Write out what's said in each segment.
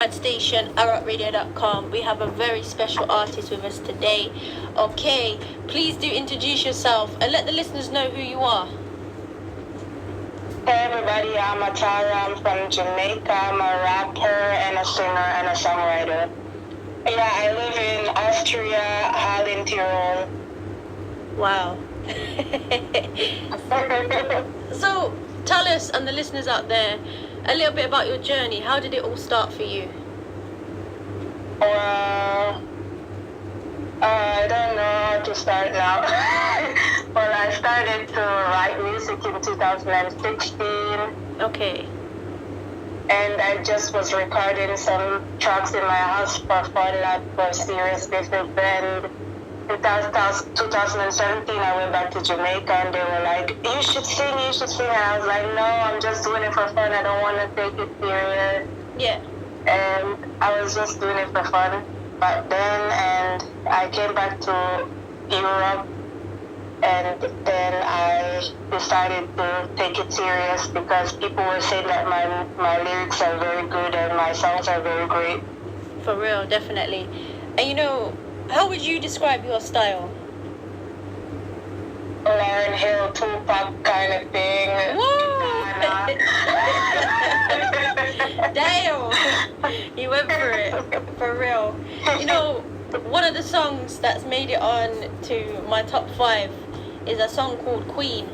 station, arawakradio.com. We have a very special artist with us today. Okay, please do introduce yourself and let the listeners know who you are. Hey everybody, I'm Atara. I'm from Jamaica. I'm a rapper and a singer and a songwriter. Yeah, I live in Austria, Holland, Tyrol. Wow. So, tell us and the listeners out there a little bit about your journey. How did it all start for you? Well, I don't know how to start now. Well, I started to write music in 2016. Okay. And I just was recording some tracks in my house for fun, not for serious business. Then in 2017, I went back to Jamaica and they were like, you should sing, you should sing. And I was like, no, I'm just doing it for fun. I don't want to take it serious. Yeah. And I was just doing it for fun back then. And I came back to Europe. And then I decided to take it serious because people were saying that my lyrics are very good and my songs are very great. For real, definitely. And how would you describe your style? Lauryn Hill, Tupac kind of thing. Woo! Damn! You went for it. For real. One of the songs that's made it on to my top 5 is a song called Queen.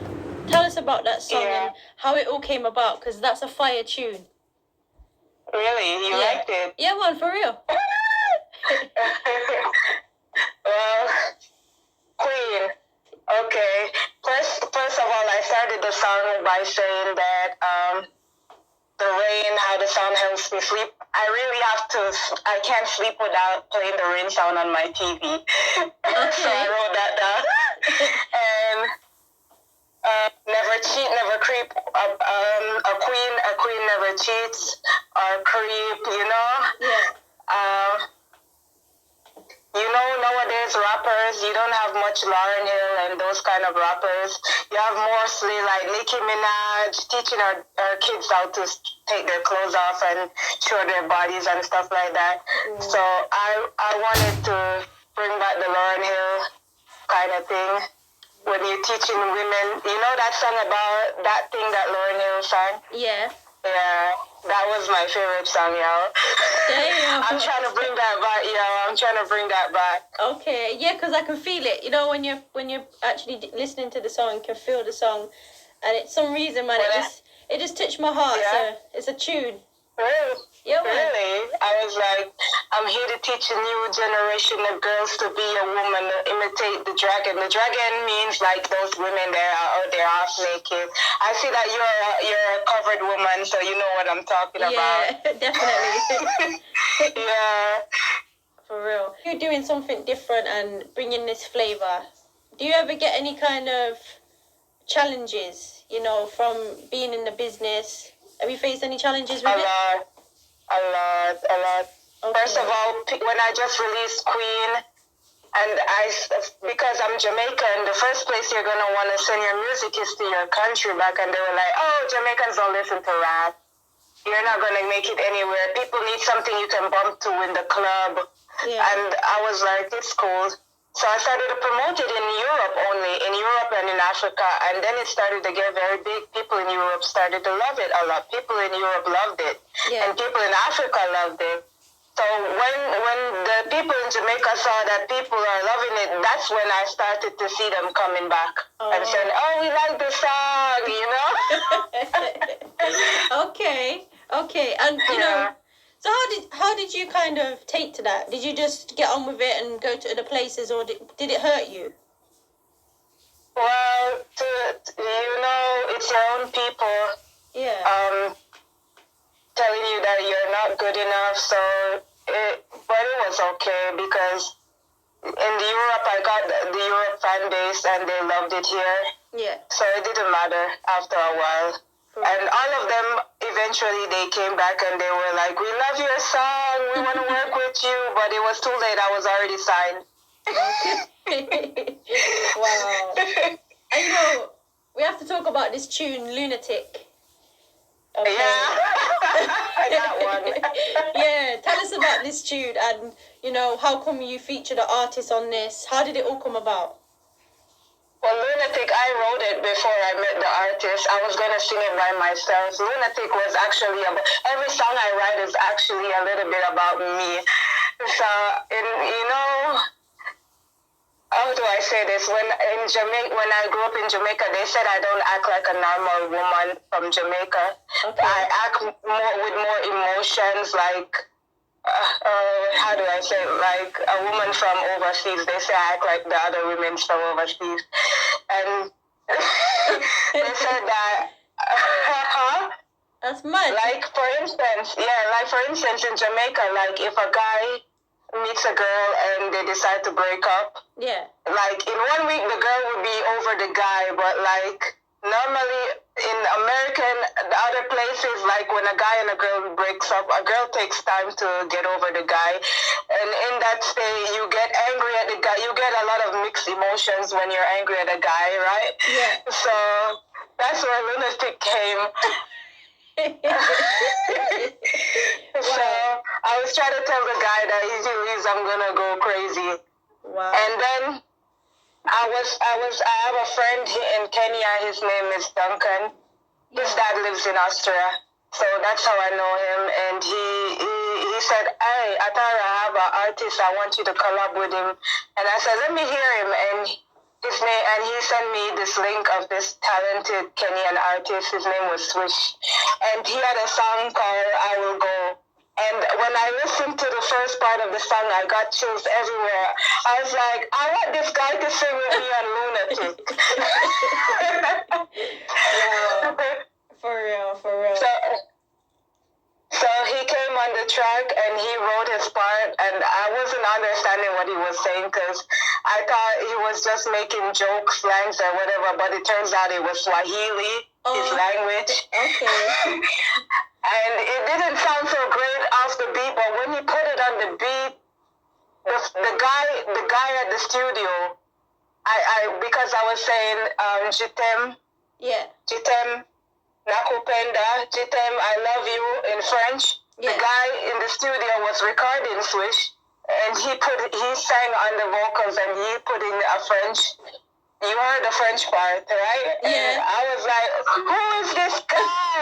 Tell us about that song and how it all came about, because that's a fire tune. Really? You liked it? Yeah, man, for real. Well, Queen. Okay. First of all, I started the song by saying that the rain, how the sound helps me sleep. I can't sleep without playing the rain sound on my TV. Okay. So I wrote that down. And never cheat, never creep. A queen never cheats or creep, Yeah. Nowadays rappers, you don't have much Lauryn Hill and those kind of rappers. You have mostly like Nicki Minaj teaching our kids how to take their clothes off and show their bodies and stuff like that. Mm. So I wanted to bring back the Lauryn Hill kind of thing. When you're teaching women, that song about that thing that Lauryn Hill sang? Yeah. Yeah, that was my favorite song, y'all. Damn. I'm trying to bring that back, y'all. I'm trying to bring that back. Okay, yeah, because I can feel it. When you're actually listening to the song, you can feel the song, and it's some reason, man, it just touched my heart. Yeah. So it's a tune. Really? Yeah, man. Really? I was like, I'm here to teach a new generation of girls to be a woman, to imitate the dragon. The dragon means like those women that are out there half naked. I see that you're a covered woman, so you know what I'm talking about. Yeah, definitely. Yeah. For real. You're doing something different and bringing this flavor. Do you ever get any kind of challenges, from being in the business? Have you faced any challenges with it? A lot. Okay. First of all, when I just released Queen, and because I'm Jamaican, the first place you're going to want to send your music is to your country back, and they were like, oh, Jamaicans don't listen to rap. You're not going to make it anywhere. People need something you can bump to in the club. Yeah. And I was like, it's cool. So I started to promote it in Europe only, in Europe and in Africa, and then it started to get very big. People in Europe started to love it a lot. People in Europe loved it, and people in Africa loved it. So when the people in Jamaica saw that people are loving it, that's when I started to see them coming back and saying, oh, we like the song, Okay, and so how did you kind of take to that? Did you just get on with it and go to other places, or did it hurt you? Well, it's your own people. Yeah. Telling you that you're not good enough. But it was okay because in Europe I got the Europe fan base and they loved it here. Yeah. So it didn't matter after a while. And all of them, eventually, they came back and they were like, we love your song, we want to work with you. But it was too late, I was already signed. Wow. And we have to talk about this tune, Lunatic. Okay. Yeah, that one. Yeah, Yeah, tell us about this tune and, you know, how come you featured an artist on this? How did it all come about? Well, Lunatic, I wrote it before I met the artist. I was going to sing it by myself. Lunatic was actually, every song I write is actually a little bit about me. So, you know, how do I say this? When I grew up in Jamaica, they said I don't act like a normal woman from Jamaica. Okay. I act with more emotions, like, how do I say it? Like a woman from overseas. They say I act like the other women from overseas. And they said that, That's mad. like for instance, in Jamaica, like if a guy meets a girl and they decide to break up, yeah. like in 1 week the girl would be over the guy, but like normally in the other places, like when a guy and a girl breaks up, a girl takes time to get over the guy, and in that state you get angry at the guy. You get a lot of mixed emotions when you're angry at a guy, right? Yeah. So that's where Lunatic came. So I was trying to tell the guy that if he leaves, I'm gonna go crazy. Wow. And then I have a friend in Kenya. His name is Duncan. His dad lives in Austria, so that's how I know him. And he said, "Hey, Atara, I have an artist. I want you to collab with him." And I said, "Let me hear him." And he sent me this link of this talented Kenyan artist. His name was Swish, and he had a song called "I Will Go." And when I listened to the first part of the song, I got chills everywhere. I was like, I want this guy to sing with me on Lunatic. Wow. For real. So he came on the track and he wrote his part, and I wasn't understanding what he was saying because I thought he was just making jokes, slangs, or whatever, but it turns out it was Swahili, his language. Okay. And it didn't sound so great off the beat, but when he put it on the beat, the guy at the studio, because I was saying Jitem, Jitem, Nakupenda, Jitem, I love you in French. Yeah. The guy in the studio was recording Swish, and he sang on the vocals and he put in a French. You heard the French part, right? Yeah. And I was like, who is this guy?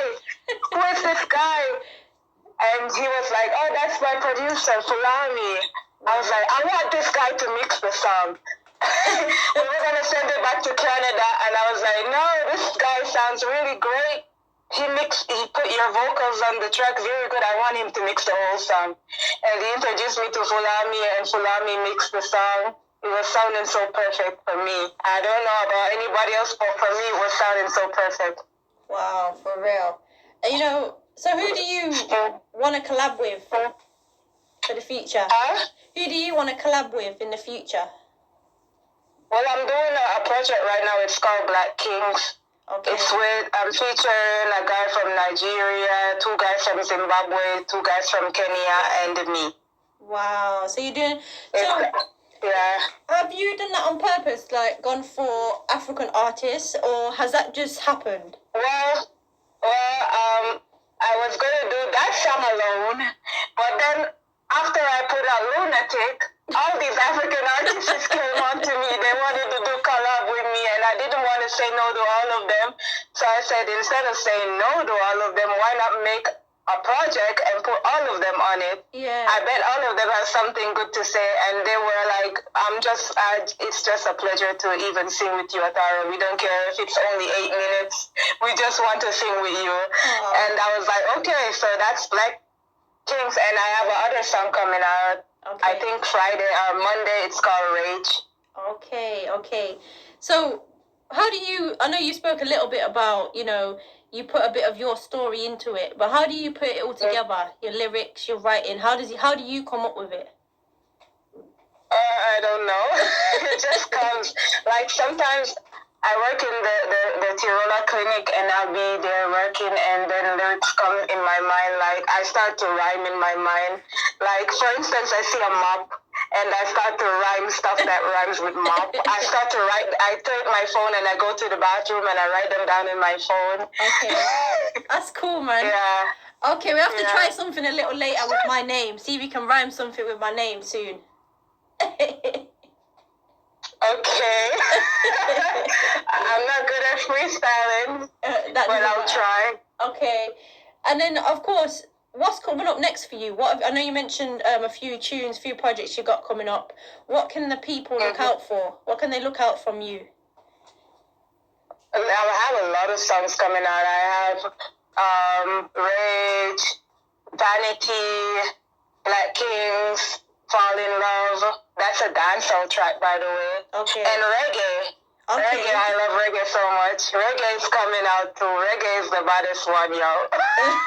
Who is this guy? And he was like, oh, that's my producer, Fulani. I was like, I want this guy to mix the song. We were going to send it back to Canada, and I was like, no, this guy sounds really great. He put your vocals on the track very good. I want him to mix the whole song. And he introduced me to Fulani, and Fulani mixed the song. It was sounding so perfect for me. I don't know about anybody else, but for me, it was sounding so perfect. Wow, for real. And you know, so who do you want to collab with for the future? Who do you want to collab with in the future? Well, I'm doing a project right now. It's called Black Kings. Okay. I'm featuring a guy from Nigeria, 2 guys from Zimbabwe, 2 guys from Kenya, and me. Wow. So you're doing... Yeah. Have you done that on purpose, like gone for African artists, or has that just happened? Well, I was going to do that song alone, but then after I put out Lunatic, all these African artists came on to me. They wanted to do collab with me, and I didn't want to say no to all of them. So I said, instead of saying no to all of them, why not make a project and put all of them on it? Yeah. I bet all of them have something good to say, and they were like, it's just a pleasure to even sing with you, Atara. We don't care if it's only 8 minutes. We just want to sing with you. Aww. And I was like, okay, so that's Black Kings, and I have another song coming out. Okay. I think Friday or Monday. It's called Rage. Okay. So how do you, I know you spoke a little bit about, you know, you put a bit of your story into it, but how do you put it all together? Your lyrics, your writing, how do you come up with it? I don't know. It just comes. Like sometimes I work in the Tirola clinic, and I'll be there working, and then lyrics come in my mind. Like I start to rhyme in my mind. Like for instance, I see a mop, and I start to rhyme stuff that rhymes with mop. I start to write. I take my phone and I go to the bathroom and I write them down in my phone. Okay, that's cool, man. Yeah. Okay, we have to try something a little later with my name. See if we can rhyme something with my name soon. Okay. I'm not good at freestyling, but I'll try. Okay. And then, of course, what's coming up next for you? I know you mentioned a few tunes, few projects you got coming up. What can the people look out for? What can they look out from you? I have a lot of songs coming out. I have Rage, Vanity, Black Kings, Fall in Love. That's a dancehall track, by the way. Okay. And reggae. Okay. Reggae, I love reggae so much. Reggae is coming out too. Reggae is the baddest one, yo.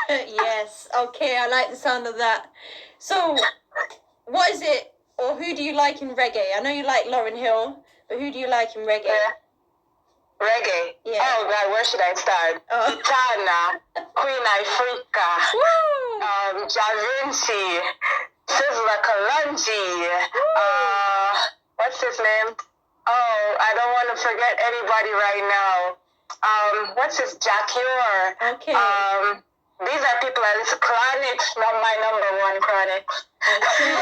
Yes. Okay, I like the sound of that. So, what is it, or who do you like in reggae? I know you like Lauryn Hill, but who do you like in reggae? Yeah. Reggae? Yeah. Oh, God, where should I start? Atara, Queen Africa, Ja Vinci, Sizzla Kalonji, what's his name? Oh, I don't want to forget anybody right now. What's his Jacure? Okay. These are people I listen. Chronix, not my number one. Chronix. Okay.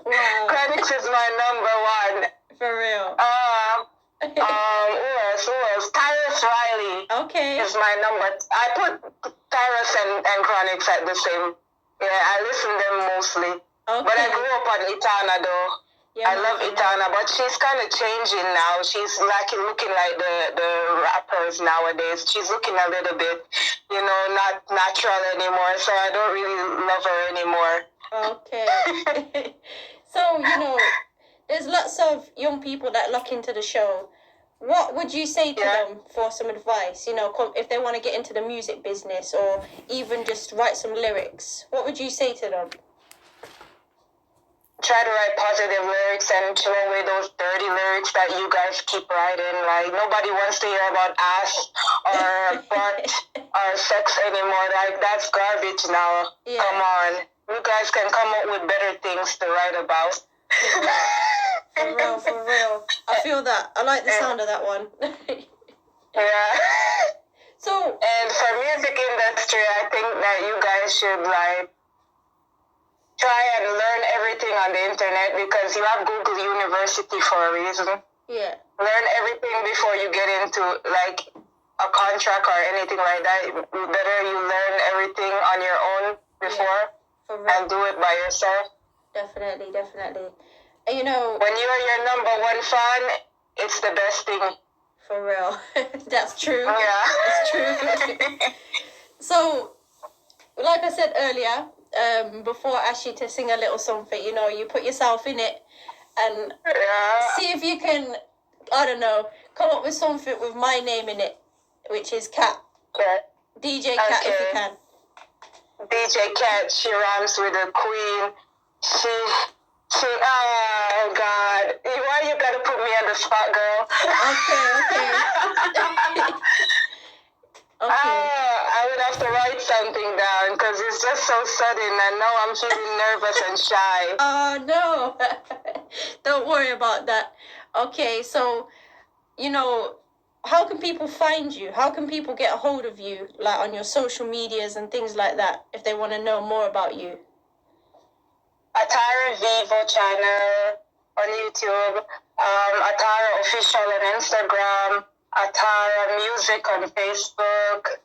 Wow. Chronix is my number one. For real. Who else? Tyrus Riley. Okay. Is my number. I put Tyrus and Chronix at the same. Yeah, I listen to them mostly. Okay. But I grew up on Itana though. Yeah, I love Itana, but she's kind of changing now. She's like looking like the rappers nowadays. She's looking a little bit, not natural anymore. So I don't really love her anymore. Okay. So, there's lots of young people that look into the show. What would you say to them for some advice? If they want to get into the music business or even just write some lyrics, what would you say to them? Try to write positive lyrics and throw away those dirty lyrics that you guys keep writing. Like, nobody wants to hear about ass or butt or sex anymore. Like, that's garbage now. Yeah. Come on. You guys can come up with better things to write about. For real. I feel that. I like the sound of that one. Yeah. So. And for music industry, I think that you guys should, try and learn everything on the internet because you have Google University for a reason. Yeah. Learn everything before you get into a contract or anything like that. Better you learn everything on your own before and do it by yourself. Definitely. And when you are your number one fan, it's the best thing. For real. That's true. Yeah. It's true. So, like I said earlier, before I asked you to sing a little something, you put yourself in it and see if you can, I don't know, come up with something with my name in it, which is Cat. Okay. DJ Cat, if you can. DJ Cat, she rhymes with a queen. Oh God, why you gotta put me on the spot, girl? Okay. Okay. I would have to write something down because it's just so sudden. I know I'm feeling nervous and shy. Oh, no. Don't worry about that. Okay, so, how can people find you? How can people get a hold of you, like on your social medias and things like that, if they want to know more about you? Atara Vivo channel on YouTube, Atara Official on Instagram, Atara Music on Facebook,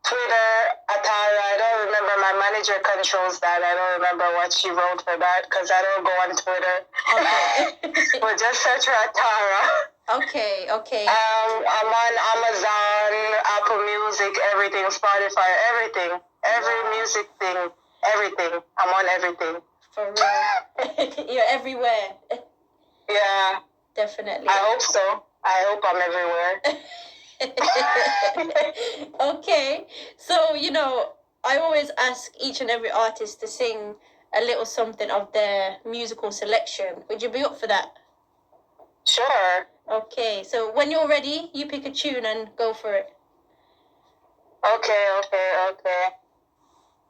Twitter, Atara. I don't remember. My manager controls that. I don't remember what she wrote for that because I don't go on Twitter. Okay. But just search for Atara. Okay. I'm on Amazon, Apple Music, everything, Spotify, everything. Every music thing, everything. I'm on everything. For real. You're everywhere. Yeah. Definitely. I hope so. I hope I'm everywhere. Okay. So, I always ask each and every artist to sing a little something of their musical selection. Would you be up for that? Sure. Okay. So, when you're ready, you pick a tune and go for it. Okay.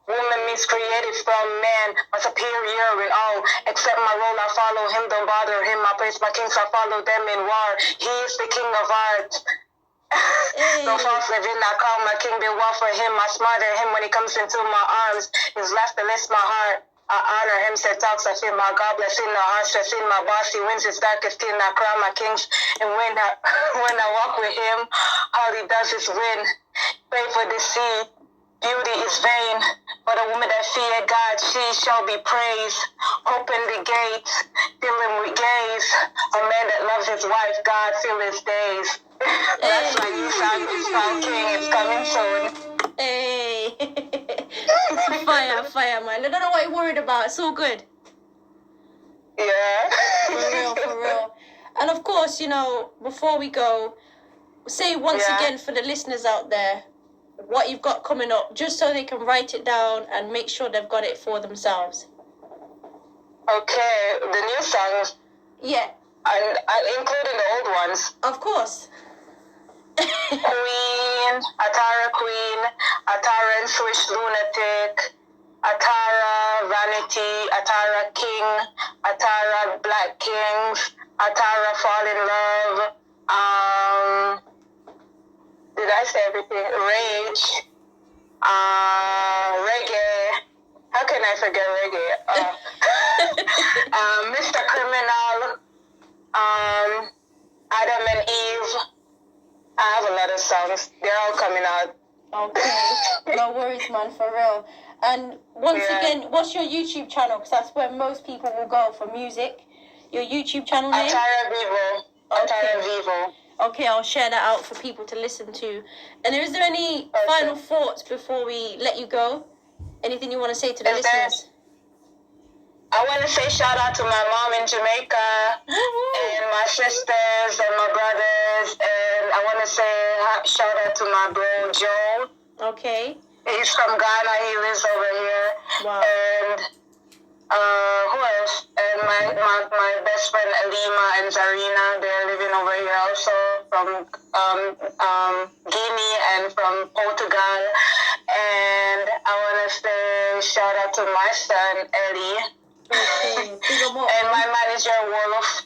Woman means created from man, a superior in all. Accept my role, I follow him, don't bother him. I praise my kings, I follow them in war. He is the king of art. No false living, I call my king, be one for him. I smother him when he comes into my arms. His laughter lifts my heart. I honor him, said talks, I feel my God bless in the heart, stress in my boss, he wins his darkest king, I crown my king, and when I walk with him, all he does is win. Pray for the seed, beauty is vain, but a woman that feared God, she shall be praised. Open the gates, fill him with gaze, a man that loves his wife, God fill his days. That's my new song, King, it's coming soon. Hey. Fire, man. I don't know what you're worried about. It's all good. Yeah. For real. And of course, before we go, say once again for the listeners out there, what you've got coming up, just so they can write it down and make sure they've got it for themselves. Okay, the new songs. Yeah. And including the old ones. Of course. Queen, Atara Queen, Atara and Swish Lunatic, Atara Vanity, Atara King, Atara Black Kings, Atara Fall in Love, did I say everything? Rage, reggae. How can I forget reggae? Mr. Criminal, Adam and Eve. I have a lot of songs. They're all coming out. Okay. No worries, man, for real. And once again, what's your YouTube channel? Because that's where most people will go for music. Your YouTube channel name? Atara Vivo. Atara Vivo. Okay, I'll share that out for people to listen to. And is there any final thoughts before we let you go? Anything you want to say to the listeners? I want to say shout out to my mom in Jamaica and my sisters and my brothers, and I want to say shout out to my bro Joe. Okay. He's from Ghana. He lives over here. Wow. And who else? And my best friend Alima and Zarina. They're living over here also from Guinea and from Portugal. And I want to say shout out to my son Ellie. Okay. And my manager Wolf,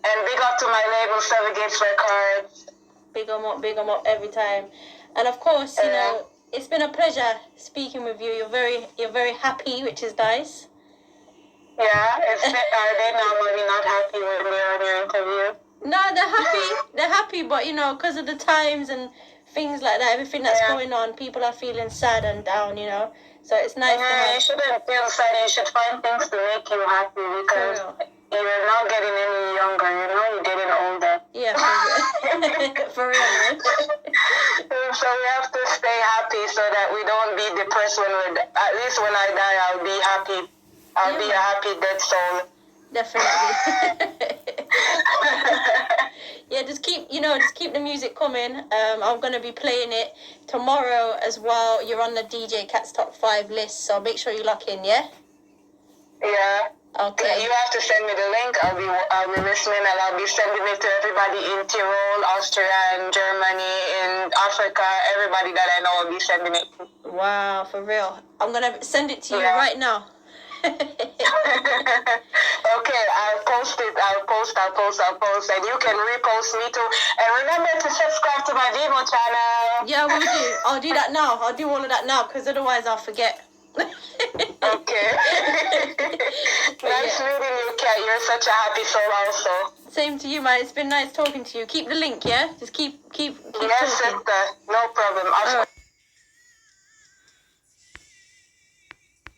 and big up to my label Seven Gates Records. Big 'em up every time. And of course, it's been a pleasure speaking with you. You're very happy, which is nice. Yeah, are they normally not happy with me on your interview? No, they're happy, but because of the times and things like that, everything that's going on, people are feeling sad and down, So it's nice to have... You shouldn't feel sad. You should find things to make you happy because you're not getting any younger, you're getting older. Yeah, for real, man. So we have to stay happy so that we don't be depressed at least when I die, I'll be happy. I'll be a happy dead soul. Definitely. Yeah, just keep the music coming. I'm gonna be playing it tomorrow as well. You're on the DJ Cat's Top 5 list, so make sure you lock in, yeah? Yeah. Okay. You have to send me the link. I'll be listening, and I'll be sending it to everybody in Tyrol, Austria, and Germany, in Africa. Everybody that I know, I'll be sending it to. Wow, for real. I'm gonna send it to you right now. Okay, I'll post it. I'll post, and you can repost me too. And remember to subscribe to my Vivo channel. Yeah, I will do. I'll do that now. I'll do all of that now, because otherwise I'll forget. Okay. Nice meeting you, Kat. You're such a happy soul also. Same to you, man. It's been nice talking to you. Keep the link, yeah? Just keep Yes, talking. sister. No problem.